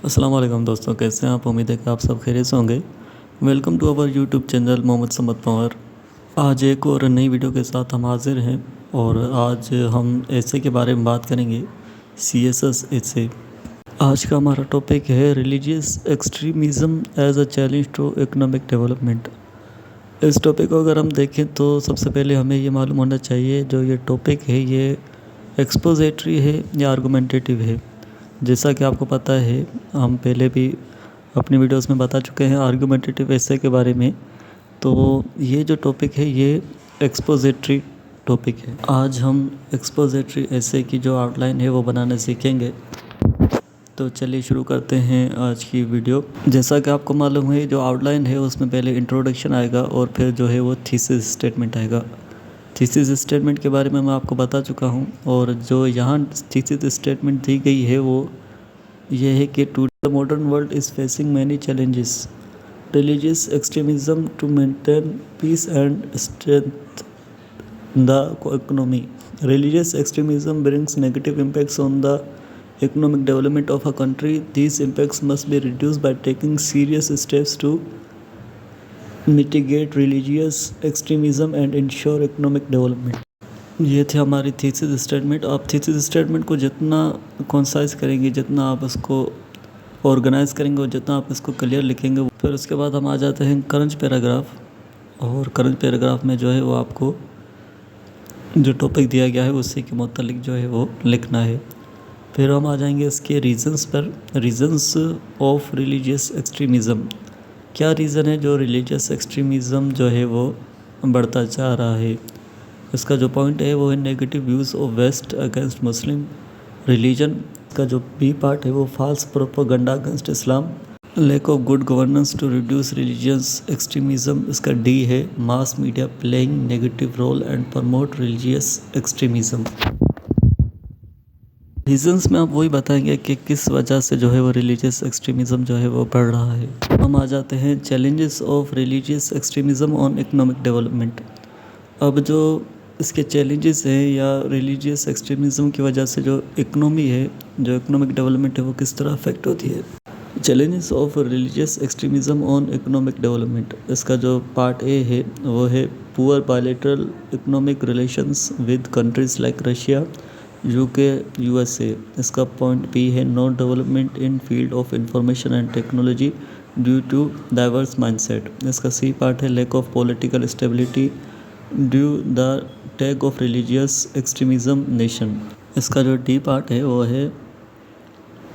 अस्सलाम वालेकुम दोस्तों, कैसे हैं आप? उम्मीद है कि आप सब खैरियत से होंगे। Welcome to our YouTube channel Mohammad Samad Panwar. आज एक और नई वीडियो के साथ हम हाजिर हैं और आज हम ऐसे के बारे में बात करेंगे, CSS ऐसे। आज का हमारा टॉपिक है religious extremism as a challenge to economic development. इस टॉपिक को अगर हम देखें तो सबसे पहले हमें ये मालूम होना चाहिए जो ये टॉपिक है ये एक्सपोजिटरी है या आर्गुमेंटेटिव है। जैसा कि आपको पता है, हम पहले भी अपनी वीडियोस में बता चुके हैं आर्गुमेंटेटिव एसे के बारे में। तो ये जो टॉपिक है ये एक्सपोजिटरी टॉपिक है। आज हम एक्सपोजिटरी एसे की जो आउटलाइन है वो बनाना सीखेंगे। तो चलिए शुरू करते हैं आज की वीडियो। जैसा कि आपको मालूम है, जो आउटलाइन है उसमें पहले इंट्रोडक्शन आएगा और फिर जो है वो थीसिस स्टेटमेंट आएगा। थीसिस स्टेटमेंट के बारे में मैं आपको बता चुका हूँ और जो यहाँ थीसिस स्टेटमेंट दी गई है वो ये है कि today the modern world is facing many challenges, religious extremism to maintain peace and strength the economy. Religious extremism brings negative impacts on the economic development of a country. These impacts must be reduced by taking serious steps to mitigate religious extremism and ensure economic development. ये थे हमारी thesis statement. आप thesis statement को जितना concise करेंगे, जितना आप इसको ऑर्गेनाइज करेंगे और जितना आप इसको क्लियर लिखेंगे, फिर उसके बाद हम आ जाते हैं करंट पैराग्राफ। और करंट पैराग्राफ में जो है वो आपको जो टॉपिक दिया गया है उसी के मुतालिक जो है वो लिखना है। फिर हम आ जाएंगे इसके रीज़न्स पर। रीज़न्स ऑफ रिलीजियस एक्सट्रीमिज़म, क्या रीज़न है जो रिलीजियस एक्सट्रीमिज़म जो है वो बढ़ता जा रहा है। इसका जो पॉइंट है वो है negative views of west against Muslim religion. का जो बी पार्ट है वो false propaganda against Islam, lack of good governance to reduce religious extremism. इसका डी है mass media playing negative role and promote religious extremism. Reasons में आप वही बताएंगे कि किस वजह से जो है वो रिलीजियस एक्सट्रीमिज़म जो है वो बढ़ रहा है। हम आ जाते हैं challenges of religious extremism on economic development. अब जो इसके चैलेंजेस हैं या रिलीजियस एक्सट्रीमिज़म की वजह से जो इकनॉमी है, जो इकोनॉमिक डेवलपमेंट है वो किस तरह अफेक्ट होती है। Challenges of religious extremism on economic development, इसका जो पार्ट ए है वो है poor bilateral economic relations with countries like Russia, UK, USA। इसका पॉइंट बी है no development in field of information and technology due to diverse mindset. इसका C part है lack of political stability due the tag of religious extremism nation. इसका जो D part है वो है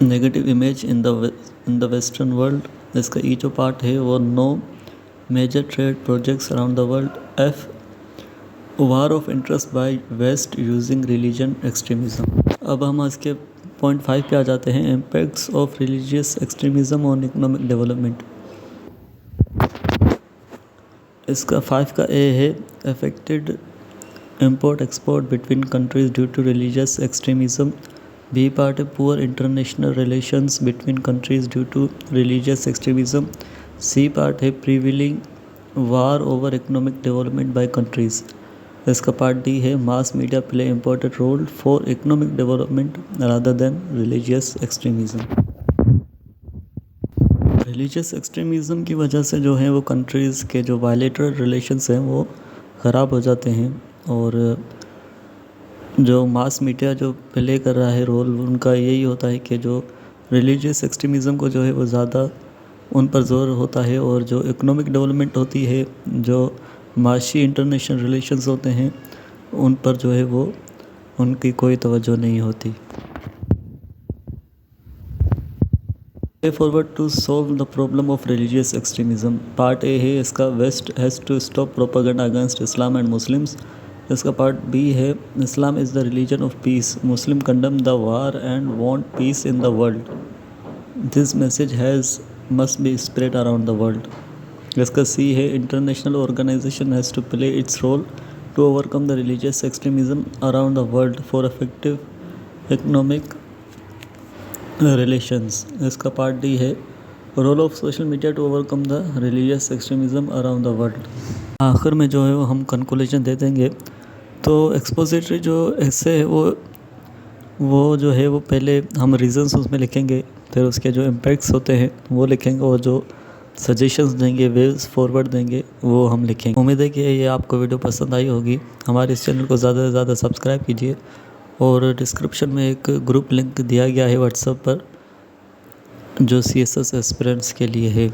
negative image in the western world. इसका E जो part है वो no major trade projects around the world. F war of interest by west using religion extremism. अब हम इसके पॉइंट 5 पे आ जाते हैं, impacts of religious extremism on economic development. इसका 5 का ए है affected import export between countries due to religious extremism. B part है poor international relations between countries due to religious extremism. C part है prevailing war over economic development by countries. इसका part D है mass media play important role for economic development rather than religious extremism. Religious extremism की वजह से जो है वो countries के जो बायलैटरल रिलेशंस हैं वो ख़राब हो जाते हैं और जो मास मीडिया जो प्ले कर रहा है रोल, उनका यही होता है कि जो रिलीजियस एक्सट्रीमिज़म को जो है वो ज़्यादा उन पर जोर होता है और जो इकोनॉमिक डेवलपमेंट होती है, जो माशी इंटरनेशनल रिलेशंस होते हैं, उन पर जो है वो उनकी कोई तवज्जो नहीं होती। Way forward to solve the problem of religious extremism. Part A है इसका west has to stop propaganda against Islam and Muslims. इसका पार्ट बी है Islam is the religion of peace, Muslim condemn the war and want peace in the world. This message has must be spread around the world. इसका C है international organization has to play its role to overcome the religious extremism around the world for effective economic relations. इसका part D है role of social media to overcome the religious extremism around the world. आखिर में जो है वो हम conclusion दे देंगे। तो एक्सपोजिटरी जो ऐसे है वो वो जो है वो पहले हम रीज़न्स उसमें लिखेंगे, फिर उसके जो इम्पैक्ट्स होते हैं वो लिखेंगे, और जो सजेशंस देंगे, वेज फॉरवर्ड देंगे, वो हम लिखेंगे। उम्मीद है कि ये आपको वीडियो पसंद आई होगी। हमारे इस चैनल को ज़्यादा से ज़्यादा सब्सक्राइब कीजिए, और डिस्क्रिप्शन में एक ग्रुप लिंक दिया गया है व्हाट्सएप पर, जो CSS एस्पिरेंट्स के लिए है।